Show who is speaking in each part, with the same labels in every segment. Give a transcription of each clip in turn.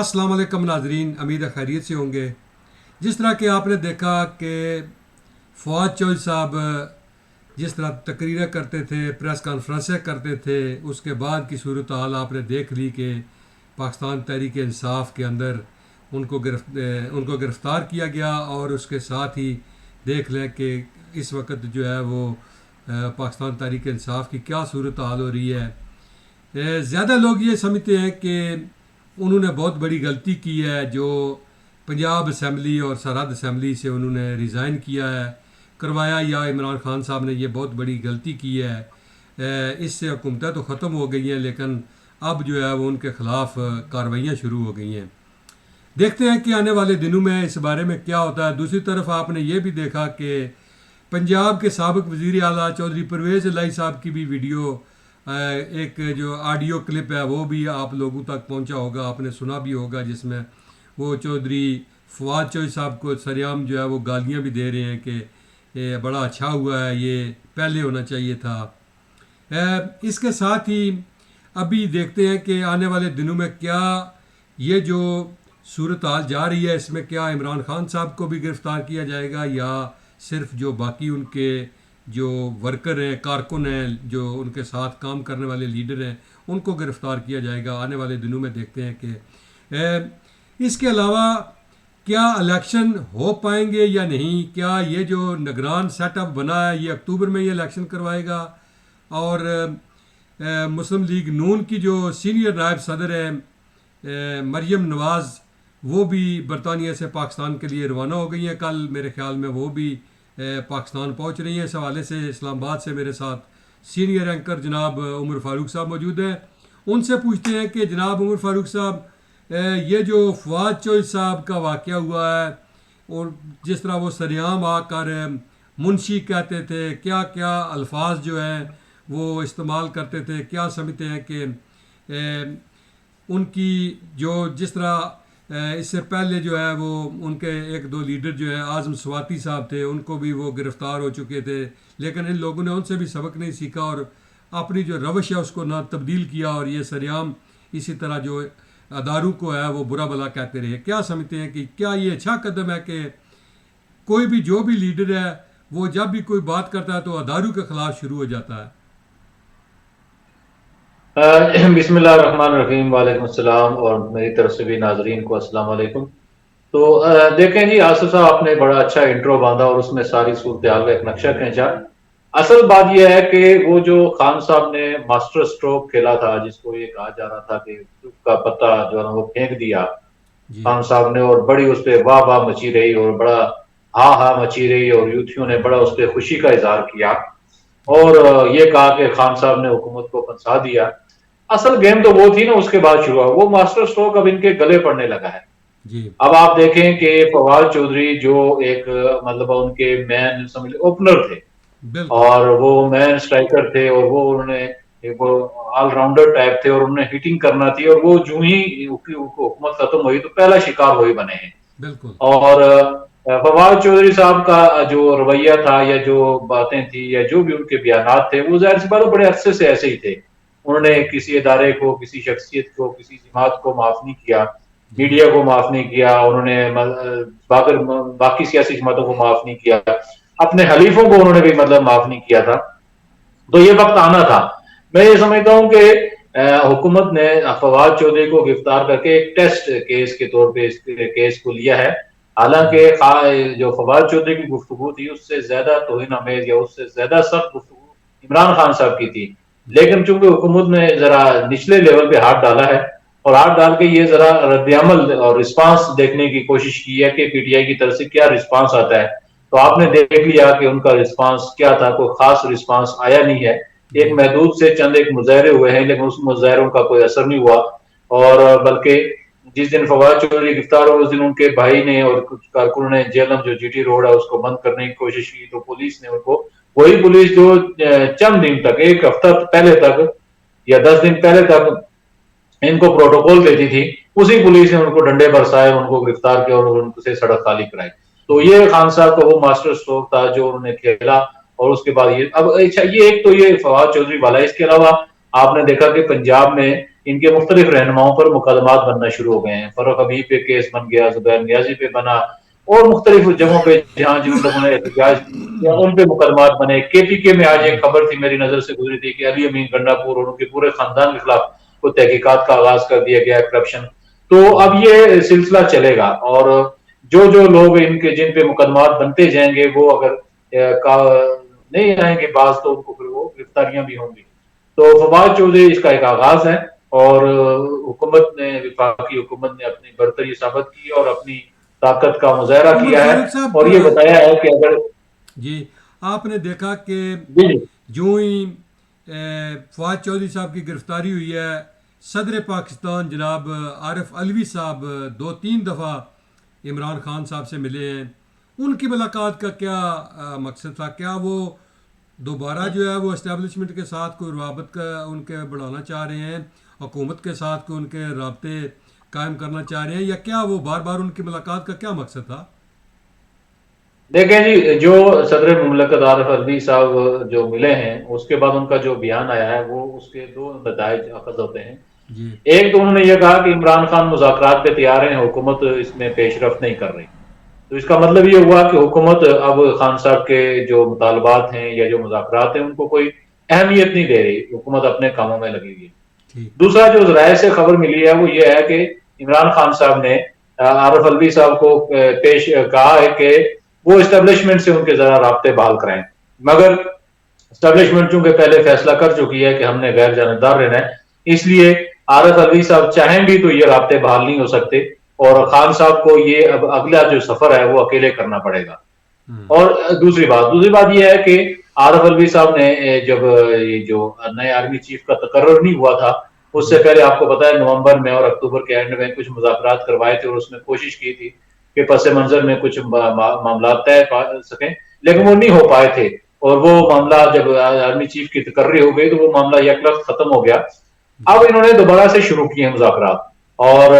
Speaker 1: السلام علیکم ناظرین، امید ہے خیریت سے ہوں گے۔ جس طرح کہ آپ نے دیکھا کہ فواد چوہدری صاحب جس طرح تقریریں کرتے تھے، پریس کانفرنسیں کرتے تھے، اس کے بعد کی صورتحال آپ نے دیکھ لی کہ پاکستان تحریک انصاف کے اندر ان کو گرفتار کیا گیا، اور اس کے ساتھ ہی دیکھ لیں کہ اس وقت جو ہے وہ پاکستان تحریک انصاف کی کیا صورتحال ہو رہی ہے۔ زیادہ لوگ یہ سمجھتے ہیں کہ انہوں نے بہت بڑی غلطی کی ہے جو پنجاب اسمبلی اور سرحد اسمبلی سے انہوں نے ریزائن کیا ہے، کروایا، یا عمران خان صاحب نے یہ بہت بڑی غلطی کی ہے۔ اس سے حکومتیں تو ختم ہو گئی ہیں، لیکن اب جو ہے وہ ان کے خلاف کارروائیاں شروع ہو گئی ہیں۔ دیکھتے ہیں کہ آنے والے دنوں میں اس بارے میں کیا ہوتا ہے۔ دوسری طرف آپ نے یہ بھی دیکھا کہ پنجاب کے سابق وزیر اعلیٰ چودھری پرویز الہی صاحب کی بھی ویڈیو، ایک جو آڈیو کلپ ہے وہ بھی آپ لوگوں تک پہنچا ہوگا، آپ نے سنا بھی ہوگا، جس میں وہ چودھری فواد چوہدری صاحب کو سریعام جو ہے وہ گالیاں بھی دے رہے ہیں کہ یہ بڑا اچھا ہوا ہے، یہ پہلے ہونا چاہیے تھا۔ اس کے ساتھ ہی ابھی دیکھتے ہیں کہ آنے والے دنوں میں کیا یہ جو صورتحال جا رہی ہے، اس میں کیا عمران خان صاحب کو بھی گرفتار کیا جائے گا، یا صرف جو باقی ان کے جو ورکر ہیں، کارکن ہیں، جو ان کے ساتھ کام کرنے والے لیڈر ہیں، ان کو گرفتار کیا جائے گا۔ آنے والے دنوں میں دیکھتے ہیں کہ اس کے علاوہ کیا الیکشن ہو پائیں گے یا نہیں، کیا یہ جو نگران سیٹ اپ بنا ہے یہ اکتوبر میں یہ الیکشن کروائے گا، اور مسلم لیگ نون کی جو سینئر نائب صدر ہیں مریم نواز، وہ بھی برطانیہ سے پاکستان کے لیے روانہ ہو گئی ہیں۔ کل میرے خیال میں وہ بھی پاکستان پہنچ رہی ہیں۔ اس حوالے سے اسلام آباد سے میرے ساتھ سینئر اینکر جناب عمر فاروق صاحب موجود ہیں، ان سے پوچھتے ہیں کہ جناب عمر فاروق صاحب، یہ جو فواد چوہدری صاحب کا واقعہ ہوا ہے، اور جس طرح وہ سریعام آ کر منشی کہتے تھے، کیا کیا الفاظ جو ہیں وہ استعمال کرتے تھے، کیا سمجھتے ہیں کہ ان کی جو جس طرح اس سے پہلے جو ہے وہ ان کے ایک دو لیڈر جو ہیں اعظم سواتی صاحب تھے، ان کو بھی وہ گرفتار ہو چکے تھے، لیکن ان لوگوں نے ان سے بھی سبق نہیں سیکھا اور اپنی جو روش ہے اس کو نہ تبدیل کیا، اور یہ سریعام اسی طرح جو اداروں کو ہے وہ برا بلا کہتے رہے۔ کیا سمجھتے ہیں کہ کیا یہ اچھا قدم ہے کہ کوئی بھی جو بھی لیڈر ہے وہ جب بھی کوئی بات کرتا ہے تو اداروں کے خلاف شروع ہو جاتا ہے؟
Speaker 2: بسم اللہ الرحمن الرحیم، وعلیکم السلام، اور میری طرف سے بھی ناظرین کو السلام علیکم۔ تو دیکھیں جی، آصف صاحب آپ نے بڑا اچھا انٹرو باندھا اور اس میں ساری صورتحال کا ایک نقشہ کھینچا۔ اصل بات یہ ہے کہ وہ جو خان صاحب نے ماسٹر سٹروک کھیلا تھا، جس کو یہ کہا جا رہا تھا کہ چپ کا پتہ جو ہے وہ پھینک دیا
Speaker 1: جی
Speaker 2: خان صاحب نے، اور بڑی اس پہ واہ واہ مچی رہی اور بڑا ہاں ہاں مچی رہی، اور یوتھیوں نے بڑا اس پہ خوشی کا اظہار کیا، اور یہ کہا کہ خان صاحب نے حکومت کو پھنسا دیا۔ اصل گیم تو وہ تھی نا، اس کے بعد شروع ہوا وہ ماسٹر سٹروک، اب ان کے گلے پڑنے لگا ہے۔
Speaker 1: جی
Speaker 2: اب آپ دیکھیں کہ فواد چودھری جو ایک مطلب ان کے مین سمجھ اوپنر تھے،
Speaker 1: بالکل
Speaker 2: اور وہ مین سٹرائکر تھے، اور وہ انہوں نے ایک آل راؤنڈر ٹائپ تھے، اور انہوں نے ہٹنگ کرنا تھی، اور وہ جو ہی حکومت ختم ہوئی تو پہلا شکار وہی بنے ہیں۔
Speaker 1: بالکل
Speaker 2: اور فواد چودھری صاحب کا جو رویہ تھا، یا جو باتیں تھی، یا جو بھی ان کے بیانات تھے، وہ ظاہر سی بات بڑے عرصے سے ایسے ہی تھے۔ انہوں نے کسی ادارے کو، کسی شخصیت کو، کسی جماعت کو معاف نہیں کیا،
Speaker 1: جی
Speaker 2: میڈیا کو معاف نہیں کیا، انہوں نے باقی سیاسی جماعتوں کو معاف نہیں کیا، اپنے حلیفوں کو انہوں نے بھی مطلب معاف نہیں کیا تھا۔ تو یہ وقت آنا تھا۔ میں یہ سمجھتا ہوں کہ حکومت نے فواد چودھری کو گرفتار کر کے ایک ٹیسٹ کیس کے طور پہ اس کیس کو لیا ہے۔
Speaker 1: جی
Speaker 2: حالانکہ جو فواد چودھری کی گفتگو تھی، اس سے زیادہ توہین آمیز یا اس سے زیادہ سخت گفتگو عمران خان صاحب کی تھی،
Speaker 1: جی
Speaker 2: لیکن چونکہ حکومت نے ذرا نچلے لیول پہ ہاتھ ڈالا ہے، اور ہاتھ ڈال کے یہ ذرا رد عمل اور رسپانس دیکھنے کی کوشش کی ہے کہ پی ٹی آئی کی طرف سے کیا رسپانس آتا ہے۔ تو آپ نے دیکھ لیا کہ ان کا رسپانس کیا تھا، کوئی خاص رسپانس آیا نہیں ہے۔ ایک
Speaker 1: جی
Speaker 2: محدود سے چند ایک مظاہرے ہوئے ہیں، لیکن اس مظاہروں کا کوئی اثر نہیں ہوا، اور بلکہ جس دن فواد چودھری گرفتار ہو اس دن ان کے بھائی نے اور کچھ کارکنوں نے جہلم جو جی ٹی روڈ ہے اس کو بند کرنے کی کوشش کی، تو پولیس نے ان کو، وہی پولیس جو چند دن تک، ایک ہفتہ پہلے تک یا 10 دن پہلے تک ان کو پروٹوکول دیتی تھی، اسی پولیس نے ان کو ڈنڈے برسائے، ان کو گرفتار کیا اور ان سے سڑک خالی کرائی۔ تو
Speaker 1: جی
Speaker 2: یہ خان صاحب کا وہ ماسٹر اسٹروک تھا جو انہوں نے کھیلا، اور اس کے بعد یہ اب اچھا، یہ ایک تو یہ فواد چودھری والا ہے۔ اس کے علاوہ آپ نے دیکھا کہ پنجاب میں ان کے مختلف رہنماؤں پر مقدمات بننا شروع ہو گئے ہیں. فاروق حبیب پہ کیس بن گیا, زبیر نیازی پہ بنا, اور مختلف جگہوں پہ جہاں جن لوگوں نے احتجاج یا ان پہ مقدمات بنے. کے پی کے میں آج ایک خبر تھی میری نظر سے گزری تھی کہ علی امین گنڈا پور اور ان کے پورے خاندان کے خلاف کو تحقیقات کا آغاز کر دیا گیا, کرپشن. تو اب یہ سلسلہ چلے گا, اور جو لوگ ان کے جن پہ مقدمات بنتے جائیں گے وہ اگر نہیں آئیں گے باز تو ان کو پھر وہ گرفتاریاں بھی ہوں گی. تو فواد چودھری اس کا ایک آغاز ہے, اور حکومت نے, وفاقی حکومت نے اپنی برتری ثابت کی اور اپنی طاقت کا مظاہرہ
Speaker 1: عمر
Speaker 2: کیا ہے,
Speaker 1: فاروق صاحب,
Speaker 2: اور یہ بتایا ہے کہ اگر
Speaker 1: جی آپ نے دیکھا کہ
Speaker 2: جی
Speaker 1: جو ہی فواد چودھری صاحب کی گرفتاری ہوئی ہے, صدر پاکستان جناب عارف علوی صاحب 2-3 دفعہ عمران خان صاحب سے ملے ہیں. ان کی ملاقات کا کیا مقصد تھا؟ کیا وہ دوبارہ جو ہے وہ اسٹیبلشمنٹ کے ساتھ کوئی روابط کا ان کے بڑھانا چاہ رہے ہیں, حکومت کے ساتھ کوئی ان کے رابطے قائم کرنا چاہ رہے ہیں, یا کیا وہ بار بار ان کی ملاقات کا کیا مقصد تھا؟
Speaker 2: دیکھیں جی, جو صدر مملکت عارف علوی صاحب جو ملے ہیں اس کے بعد ان کا جو بیان آیا ہے وہ اس کے 2 نتائج اخذ ہوتے ہیں.
Speaker 1: جی
Speaker 2: ایک تو انہوں نے یہ کہا کہ عمران خان مذاکرات پہ تیار ہیں, حکومت اس میں پیش رفت نہیں کر رہی. تو اس کا مطلب یہ ہوا کہ حکومت اب خان صاحب کے جو مطالبات ہیں یا جو مذاکرات ہیں ان کو کوئی اہمیت نہیں دے رہی, حکومت اپنے کاموں میں لگی ہوئی ہے.
Speaker 1: ٹھیک.
Speaker 2: دوسرا جو ذرائع سے خبر ملی ہے وہ یہ ہے کہ عمران خان صاحب نے عارف علوی صاحب کو پیش کہا ہے کہ وہ اسٹیبلشمنٹ سے ان کے ذرا رابطے بحال کرائیں, مگر اسٹیبلشمنٹ چونکہ پہلے فیصلہ کر چکی ہے کہ ہم نے غیر جانبدار رہنا ہے, اس لیے عارف علوی صاحب چاہیں بھی تو یہ رابطے بحال نہیں ہو سکتے, اور خان صاحب کو یہ اب اگلا جو سفر ہے وہ اکیلے کرنا پڑے گا. اور دوسری بات یہ ہے کہ عارف علوی صاحب نے جب یہ جو نئے آرمی چیف کا تقرر نہیں ہوا تھا اس سے پہلے آپ کو پتا ہے نومبر میں اور اکتوبر کے اینڈ میں کچھ مذاکرات کروائے تھے, اور اس میں کوشش کی تھی کہ پس منظر میں کچھ معاملات طے پا سکیں, لیکن وہ نہیں ہو پائے تھے. اور وہ معاملہ جب آرمی چیف کی تقرری ہو گئی تو وہ معاملہ یک لخت ختم ہو گیا. اب انہوں نے دوبارہ سے شروع کیے ہیں مذاکرات, اور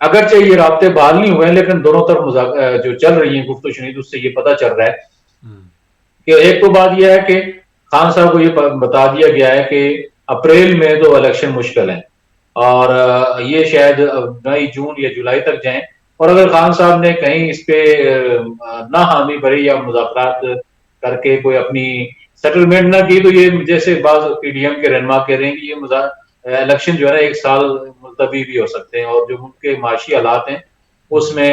Speaker 2: اگرچہ یہ رابطے بحال نہیں ہوئے ہیں لیکن دونوں طرف جو چل رہی ہیں گفت و شنید اس سے یہ پتہ چل رہا ہے کہ ایک تو بات یہ ہے کہ خان صاحب کو یہ بتا دیا گیا ہے کہ اپریل میں تو الیکشن مشکل ہے, اور یہ شاید مئی جون یا جولائی تک جائیں, اور اگر خان صاحب نے کہیں اس پہ نہ حامی بھری یا مذاکرات کر کے کوئی اپنی سیٹلمنٹ نہ کی تو یہ جیسے بعض پی ڈی ایم کے رہنما کہہ رہے ہیں کہ یہ الیکشن جو ہے نا 1 سال ملتوی بھی ہو سکتے ہیں, اور جو ملک کے معاشی حالات ہیں اس میں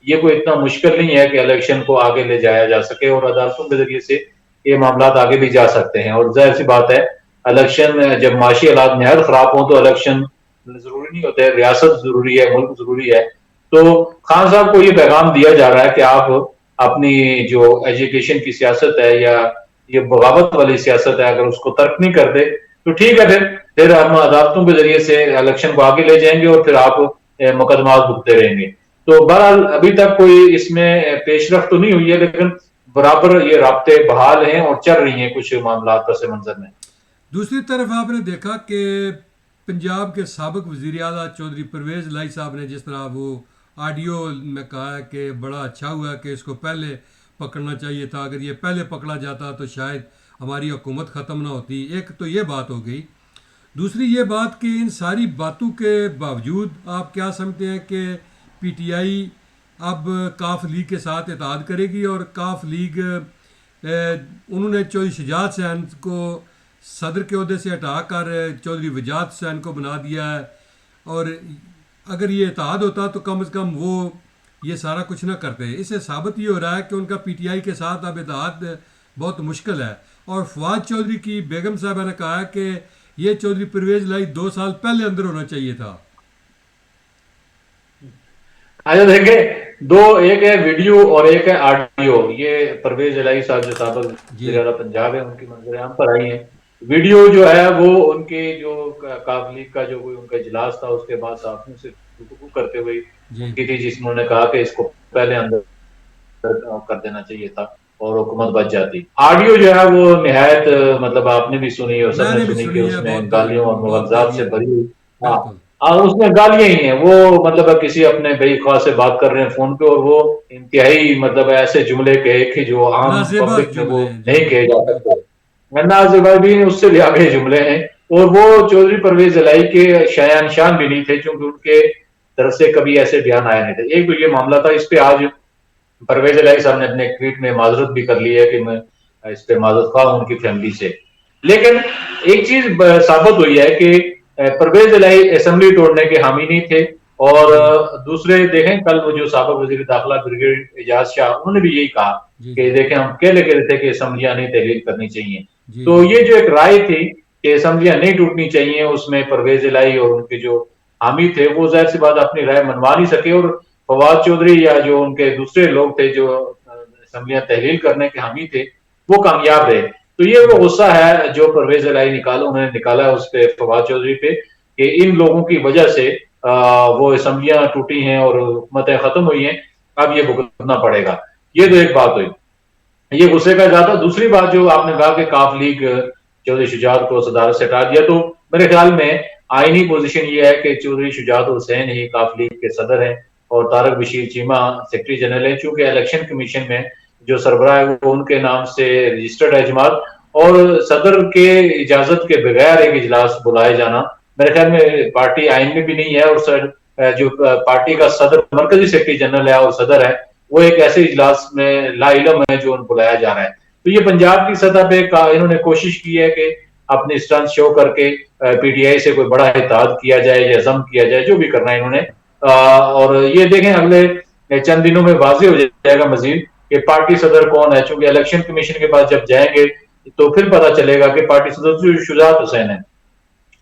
Speaker 2: یہ کوئی اتنا مشکل نہیں ہے کہ الیکشن کو آگے لے جایا جا سکے, اور عدالتوں کے ذریعے سے یہ معاملات آگے بھی جا سکتے ہیں. اور ظاہر سی بات ہے الیکشن جب معاشی حالات نہایت خراب ہوں تو الیکشن ضروری نہیں ہوتے, ریاست ضروری ہے, ملک ضروری ہے. تو خان صاحب کو یہ پیغام دیا جا رہا ہے کہ آپ اپنی جو ایجوکیشن کی سیاست ہے یا یہ بغاوت والی سیاست ہے اگر اس کو ترک نہیں کرتے تو ٹھیک ہے, پھر ہم عدالتوں کے ذریعے سے الیکشن کو آگے لے جائیں گے اور پھر آپ مقدمات بھگتے رہیں گے. تو بہرحال ابھی تک کوئی اس میں پیش رفت تو نہیں ہوئی ہے, لیکن برابر یہ رابطے بحال ہیں اور چل رہی ہیں کچھ معاملات پس منظر میں.
Speaker 1: دوسری طرف آپ نے دیکھا کہ پنجاب کے سابق وزیر اعلیٰ چودھری پرویز الہی صاحب نے جس طرح وہ آڈیو میں کہا ہے کہ بڑا اچھا ہوا کہ اس کو پہلے پکڑنا چاہیے تھا, اگر یہ پہلے پکڑا جاتا تو شاید ہماری حکومت ختم نہ ہوتی. ایک تو یہ بات ہو گئی. دوسری یہ بات کہ ان ساری باتوں کے باوجود آپ کیا سمجھتے ہیں کہ پی ٹی آئی اب کاف لیگ کے ساتھ اتحاد کرے گی, اور کاف لیگ انہوں نے چودھری شجاعت حسین کو صدر کے عہدے سے ہٹا کر چودھری وجاہت حسین کو بنا دیا ہے, اور اگر یہ اتحاد ہوتا تو کم از کم وہ یہ سارا کچھ نہ کرتے. اس سے ثابت یہ ہو رہا ہے کہ ان کا پی ٹی آئی کے ساتھ اب اتحاد بہت مشکل ہے. اور فواد چودھری کی بیگم صاحبہ نے کہا ہے کہ یہ چودھری پرویز الہی 2 سال پہلے اندر ہونا چاہیے تھا.
Speaker 2: آج دیکھیں دو, ایک ہے ویڈیو اور ایک ہے آڈیو. یہ پرویز الہی صاحب جو سابق وزیر اعلیٰ پنجاب ہے ان کی منظر عام پر آئی ہیں. ویڈیو جو ہے وہ ان کے جو کاف لیگ کا جو کوئی ان کا اجلاس تھا اس کے بعد صحافیوں سے گفتگو کرتے ہوئے ان کی تھی, جس میں انہوں نے کہا کہ اس کو پہلے اندر کر دینا چاہیے تھا اور حکومت بچ جاتی. آڈیو جو ہے وہ نہایت مطلب آپ نے بھی سنی اور سب نے سنی کہ اس میں گالیوں اور مغالطات سے بھری ہوئی. ہاں اس میں گالیاں ہی ہیں, وہ مطلب کسی اپنے بھائی خواہ سے بات کر رہے ہیں فون پہ اور وہ انتہائی مطلب ایسے جملے کہے کہ جو عام پبلک میں وہ نہیں کہے جا سکتے. نازیبا بھی اس سے لے آگے جملے ہیں اور وہ چودھری پرویز الہی کے شایان نشان بھی نہیں تھے، چونکہ ان کے طرف سے کبھی ایسے بیان آئے نہیں تھے. ایک تو یہ معاملہ تھا، اس پہ آج پرویز الہی صاحب نے اپنے ایک ٹویٹ میں معذرت بھی کر لی ہے کہ میں اس پہ معذرت خواہ ہوں ان کی فیملی سے. لیکن ایک چیز ثابت ہوئی ہے کہ پرویز الہی اسمبلی توڑنے کے حامی نہیں تھے. اور
Speaker 1: جی
Speaker 2: دوسرے دیکھیں، کل وہ جو سابق وزیر داخلہ بریگیڈ اعجاز شاہ، انہوں نے بھی یہی کہا
Speaker 1: جی
Speaker 2: کہ
Speaker 1: جی
Speaker 2: دیکھیں ہم کہہ رہے تھے کہ اسمبلیاں نہیں تحلیل کرنی چاہیے.
Speaker 1: جی
Speaker 2: تو
Speaker 1: جی
Speaker 2: یہ جو ایک رائے تھی کہ اسمبلیاں نہیں ٹوٹنی چاہیے، اس میں پرویز الہی اور ان کے جو حامی تھے وہ ظاہر سی بات اپنی رائے منوا نہیں سکے. اور فواد چودھری یا جو ان کے دوسرے لوگ تھے جو اسمبلیاں تحلیل کرنے کے حامی تھے، وہ کامیاب رہے. تو یہ وہ
Speaker 1: جی
Speaker 2: غصہ ہے جو پرویز الہی انہوں نے نکالا ہے اس پہ، فواد چودھری پہ، کہ ان لوگوں کی وجہ سے وہ اسمبلیاں ٹوٹی ہیں اور حکومتیں ختم ہوئی ہیں، اب یہ بھگتنا پڑے گا. یہ تو
Speaker 1: جی
Speaker 2: ایک بات ہوئی، یہ غصے کا اضافہ. دوسری بات جو آپ نے کہا کہ کاف لیگ چودھری شجاعت کو صدارت سے ہٹا دیا، تو میرے خیال میں آئینی پوزیشن یہ ہے کہ چودھری شجاعت حسین ہی کاف لیگ کے صدر ہیں اور طارق بشیر چیمہ سیکرٹری جنرل ہیں. چونکہ الیکشن کمیشن میں جو سربراہ ہے وہ ان کے نام سے رجسٹرڈ ہے جماعت، اور صدر کے اجازت کے بغیر ایک اجلاس بلائے جانا میرے خیال میں پارٹی آئین میں بھی نہیں ہے. اور جو پارٹی کا صدر مرکزی سیکرٹری جنرل ہے اور صدر ہے، وہ ایک ایسے اجلاس میں لا علم ہے جو بلایا جا رہا ہے. تو یہ پنجاب کی سطح پہ انہوں نے کوشش کی ہے کہ اپنی اسٹرنتھ شو کر کے پی ٹی آئی سے کوئی بڑا اتحاد کیا جائے یا ضم کیا جائے، جو بھی کرنا ہے انہوں نے. اور یہ دیکھیں اگلے چند دنوں میں واضح ہو جائے گا مزید کہ پارٹی صدر کون ہے. چونکہ الیکشن کمیشن کے پاس جب جائیں گے تو پھر پتا چلے گا کہ پارٹی صدر شجاعت حسین ہے.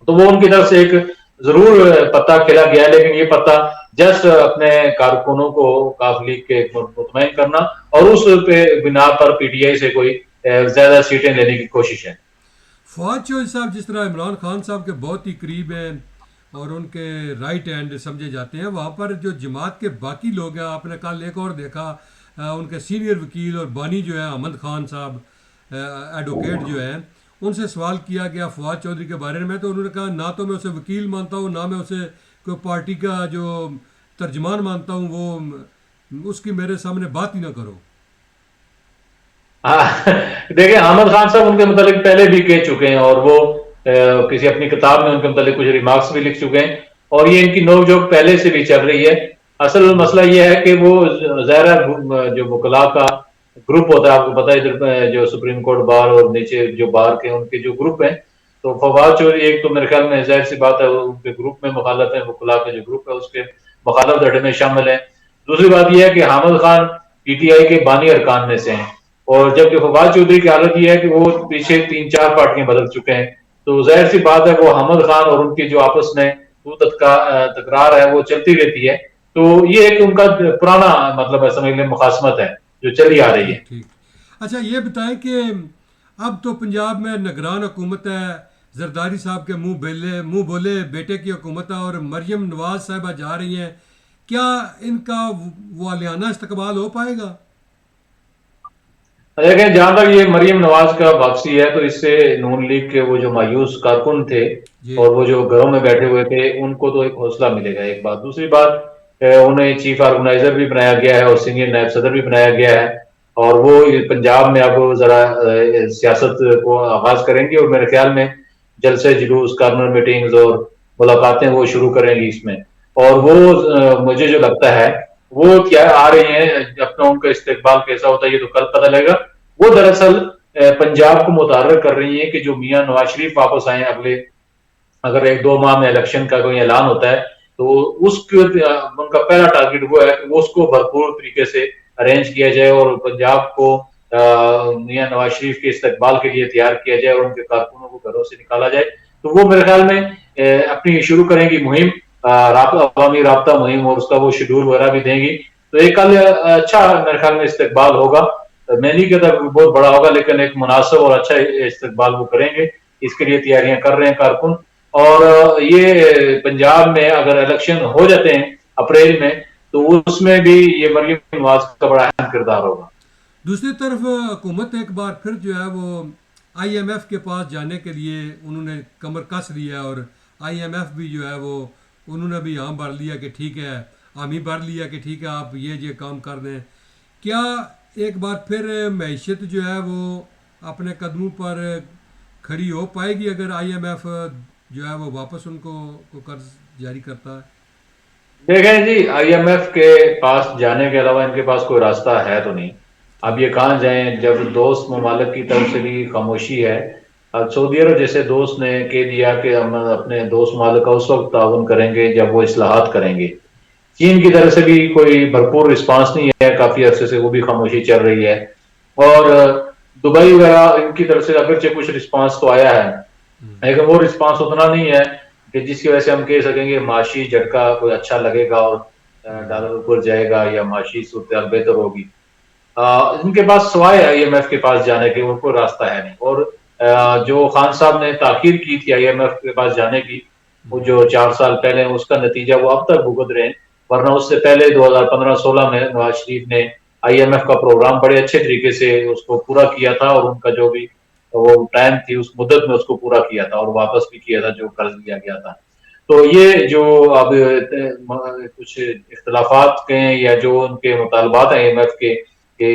Speaker 2: تو وہ ان کی طرف سے ایک ضرور پتہ کھلا گیا ہے، لیکن یہ پتہ جسٹ اپنے کارکنوں کو کاف لیگ کے مطمئن کرنا اور اس پہ بنا پر پی ٹی آئی سے کوئی زیادہ سیٹیں لینے کی کوشش ہے.
Speaker 1: فواد چوہدری صاحب جس طرح عمران خان صاحب کے بہت ہی قریب ہیں اور ان کے رائٹ ہینڈ سمجھے جاتے ہیں، وہاں پر جو جماعت کے باقی لوگ ہیں، آپ نے کل ایک اور دیکھا ان کے سینئر وکیل اور بانی جو ہے احمد خان صاحب ایڈوکیٹ جو ہیں، ان سے سوال کیا گیا فواد چودھری کے بارے میں، تو انہوں نے کہا نہ تو میں اسے وکیل مانتا ہوں، نہ میں اسے کوئی پارٹی کا جو ترجمان مانتا ہوں، وہ اس کی میرے سامنے بات ہی نہ کرو.
Speaker 2: دیکھیں احمد خان صاحب ان کے متعلق پہلے بھی کہہ چکے ہیں، اور وہ کسی اپنی کتاب میں ان کے متعلق کچھ ریمارکس بھی لکھ چکے ہیں، اور یہ ان کی نوک جھوک پہلے سے بھی چل رہی ہے. اصل
Speaker 1: جی
Speaker 2: مسئلہ یہ ہے کہ وہ ظاہر جو وکلاء کا گروپ ہوتا ہے، آپ کو پتا ہے ادھر جو سپریم کورٹ بار اور نیچے جو بار کے ان کے جو گروپ ہیں، تو فواد چودھری ایک تو میرے خیال میں ظاہر سی بات ہے ان کے گروپ میں مخالف ہے، وکلاء کا جو گروپ ہے اس کے مخالف دھڑے میں شامل ہے. دوسری بات یہ ہے کہ Hamid Khan P T I کے بانی ارکان میں سے ہیں، اور جبکہ فواد چودھری کی حالت یہ ہے کہ وہ پیچھے 3-4 پارٹیاں بدل چکے ہیں. تو ظاہر سی بات ہے وہ حامد خان اور ان کی جو آپس میں تکرار ہے وہ چلتی رہتی ہے. تو یہ ایک ان کا پرانا مطلب ہے، سمجھ لیں مخاصمت ہے جو چلی آ رہی ہے.
Speaker 1: ٹھیک ٹھیک. اچھا یہ بتائیں کہ اب تو پنجاب میں نگران حکومت ہے، زرداری صاحب کے منہ بولے بیٹے کی حکومت ہے، اور مریم نواز صاحبہ جا رہی ہیں، کیا ان کا والیانہ استقبال ہو پائے گا؟
Speaker 2: لیکن جہاں تک یہ مریم نواز کا واپسی ہے تو اس سے نون لیگ کے وہ جو مایوس کارکن تھے
Speaker 1: جی
Speaker 2: اور وہ جو گھروں میں بیٹھے ہوئے تھے ان کو تو ایک حوصلہ ملے گا. ایک بات. دوسری بات، انہیں چیف آرگنائزر بھی بنایا گیا ہے اور سینئر نائب صدر بھی بنایا گیا ہے، اور وہ پنجاب میں اب ذرا سیاست کو آغاز کریں گے، اور میرے خیال میں جلسے جلوس، کارنر میٹنگز اور ملاقاتیں وہ شروع کریں گی اس میں. اور وہ مجھے جو لگتا ہے وہ کیا آ رہی ہیں، اپنا ان کا استقبال کیسا ہوتا ہے یہ تو کل پتہ لگے گا. وہ دراصل پنجاب کو متحرک کر رہی ہیں کہ جو میاں نواز شریف واپس آئیں اگلے اگر 1-2 ماہ میں الیکشن کا کوئی اعلان ہوتا ہے تو ان کا پہلا ٹارگٹ وہ ہے کہ وہ اس کو بھرپور طریقے سے ارینج کیا جائے اور پنجاب کو میاں نواز شریف کے استقبال کے لیے تیار کیا جائے اور ان کے کارکنوں کو گھروں سے نکالا جائے. تو وہ میرے خیال میں اپنی شروع کریں گی مہم، عوامی رابطہ مہم، اور اس کا وہ شیڈول وغیرہ بھی دیں گی. تو ایک کل اچھا میرے خیال میں استقبال ہوگا. میں نہیں کہتا بہت بڑا ہوگا، لیکن ایک مناسب اور اچھا استقبال وہ کریں گے. اس کے لیے تیاریاں کر رہے ہیں کارکن. اور یہ پنجاب میں اگر الیکشن ہو جاتے ہیں اپریل میں تو اس میں بھی یہ مریم نواز کا بڑا اہم کردار ہوگا.
Speaker 1: دوسری طرف حکومت ایک بار پھر جو ہے وہ آئی ایم ایف کے پاس جانے کے لیے انہوں نے کمر کس لیا، اور آئی ایم ایف بھی جو ہے وہ انہوں نے بھی بھر لیا کہ ٹھیک ہے، حامی بھر لیا کہ ٹھیک ہے آپ یہ کام کر دیں. کیا ایک بار پھر معیشت جو ہے وہ اپنے قدموں پر کھڑی ہو پائے گی اگر آئی ایم ایف جو ہے وہ واپس ان کو قرض جاری کرتا ہے؟
Speaker 2: دیکھیں جی، آئی ایم ایف کے پاس جانے کے علاوہ ان کے پاس کوئی راستہ ہے تو نہیں. اب یہ کہاں جائیں جب دوست ممالک کی طرف سے بھی خاموشی ہے. اب سعودی عرب جیسے دوست نے کہہ دیا کہ ہم اپنے دوست ممالک کا اس وقت تعاون کریں گے جب وہ اصلاحات کریں گے. چین کی طرف سے بھی کوئی بھرپور رسپانس نہیں ہے، کافی عرصے سے وہ بھی خاموشی چل رہی ہے. اور دبئی وغیرہ ان کی طرف سے اگرچہ کچھ رسپانس تو آیا ہے، لیکن وہ رسپانس اتنا نہیں ہے کہ جس کی وجہ سے ہم کہہ سکیں گے معاشی جھٹکا کوئی اچھا لگے گا اور ڈالر اوپر جائے گا یا معاشی صورتحال بہتر ہوگی. ان کے پاس سوائے آئی ایم ایف کے پاس جانے کے ان کو راستہ ہے نہیں. اور جو خان صاحب نے تاخیر کی تھی آئی ایم ایف کے پاس جانے کی، وہ جو 4 سال پہلے اس کا نتیجہ وہ اب تک بھگت رہے ہیں. ورنہ اس سے پہلے 2015-16 میں نواز شریف نے آئی ایم ایف کا پروگرام بڑے اچھے طریقے سے اس کو پورا کیا تھا، اور ان کا جو بھی وہ ٹائم تھی اس مدت میں اس کو پورا کیا تھا اور واپس بھی کیا تھا جو قرض لیا گیا تھا. تو یہ جو اب کچھ اختلافات کے ہیں یا جو ان کے مطالبات ہیں آئی ایم ایف کے کہ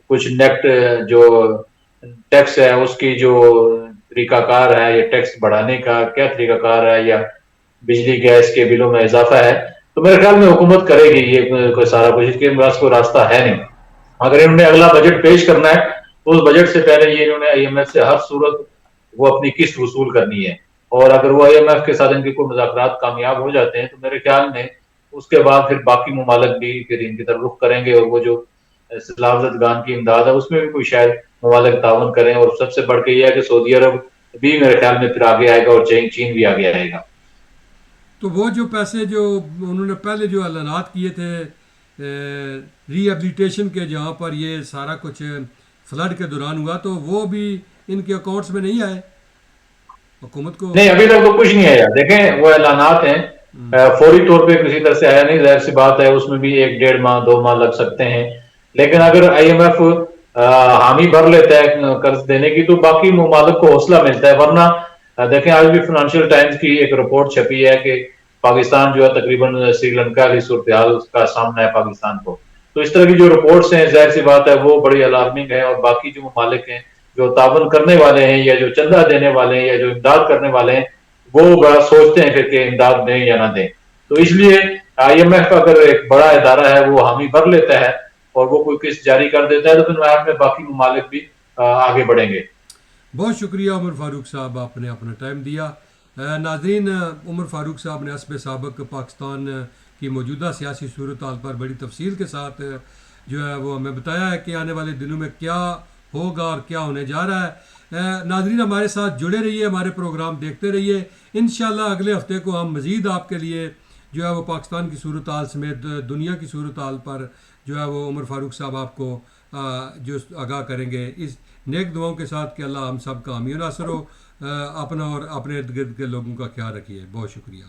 Speaker 2: کچھ نیکٹ جو ٹیکس ہے اس کی جو طریقہ کار ہے یا ٹیکس بڑھانے کا کیا طریقہ کار ہے یا بجلی گیس کے بلوں میں اضافہ ہے، تو میرے خیال میں حکومت کرے گی یہ کوئی سارا کچھ، اس کے پاس کوئی راستہ ہے نہیں. اگر انہوں نے اگلا بجٹ پیش کرنا ہے تو اس بجٹ سے پہلے یہ انہوں نے آئی ایم ایف سے ہر صورت وہ اپنی قسط وصول کرنی ہے. اور اگر وہ آئی ایم ایف کے ساتھ ان کے کوئی مذاکرات کامیاب ہو جاتے ہیں تو میرے خیال میں اس کے بعد پھر باقی ممالک بھی پھر ان کی طرف رخ کریں گے، اور وہ جو سیلاب زدگان کی امداد ہے اس میں بھی کوئی شاید ممالک تعاون کریں. اور سب سے بڑھ کے یہ ہے کہ سعودی عرب بھی میرے خیال میں پھر آگے آئے گا اور چین بھی آگے آئے گا.
Speaker 1: تو وہ جو پیسے جو انہوں نے پہلے جو اعلانات کیے تھے ری ایبلیٹیشن کے، جہاں پر یہ سارا کچھ فلڈ کے دوران ہوا، تو وہ بھی ان کے اکاؤنٹس میں نہیں آئے حکومت کو؟
Speaker 2: نہیں، ابھی تک تو کچھ نہیں آیا. دیکھیں وہ اعلانات ہیں، فوری طور پہ کسی طرح سے آیا نہیں. ظاہر سی بات ہے اس میں بھی 1-1.5 ماہ 2 ماہ لگ سکتے ہیں. لیکن اگر آئی ایم ایف حامی بھر لیتا ہے قرض دینے کی تو باقی ممالک کو حوصلہ ملتا ہے. ورنہ دیکھیں آج بھی فنانشل ٹائمز کی ایک رپورٹ چھپی ہے کہ پاکستان جو ہے تقریباً سری لنکا کی صورتحال کا سامنا ہے پاکستان کو. تو اس طرح کی جو رپورٹس ہیں ظاہر سی بات ہے وہ بڑی الارمنگ ہے. اور باقی جو ممالک ہیں جو تعاون کرنے والے ہیں یا جو چندہ دینے والے ہیں یا جو امداد کرنے والے ہیں وہ بڑا سوچتے ہیں پھر کہ امداد دیں یا نہ دیں. تو اس لیے آئی ایم ایف اگر ایک بڑا ادارہ ہے وہ حامی بھر لیتا ہے اور وہ کوئی قسط جاری کر دیتا ہے تو پھر میں باقی ممالک بھی آگے بڑھیں گے.
Speaker 1: بہت شکریہ عمر فاروق صاحب، آپ نے اپنا ٹائم دیا. ناظرین، عمر فاروق صاحب نے حسب سابق پاکستان کی موجودہ سیاسی صورتحال پر بڑی تفصیل کے ساتھ جو ہے وہ ہمیں بتایا ہے کہ آنے والے دنوں میں کیا ہوگا اور کیا ہونے جا رہا ہے. ناظرین ہمارے ساتھ جڑے رہیے، ہمارے پروگرام دیکھتے رہیے. انشاءاللہ اگلے ہفتے کو ہم مزید آپ کے لیے جو ہے وہ پاکستان کی صورتحال سمیت دنیا کی صورتحال پر جو ہے وہ عمر فاروق صاحب آپ کو جو آگاہ کریں گے. اس نیک دعاؤں کے ساتھ کہ اللہ ہم سب کا حامی و ناصر ہو. اپنا اور اپنے ارد گرد کے لوگوں کا خیال رکھیے. بہت شکریہ.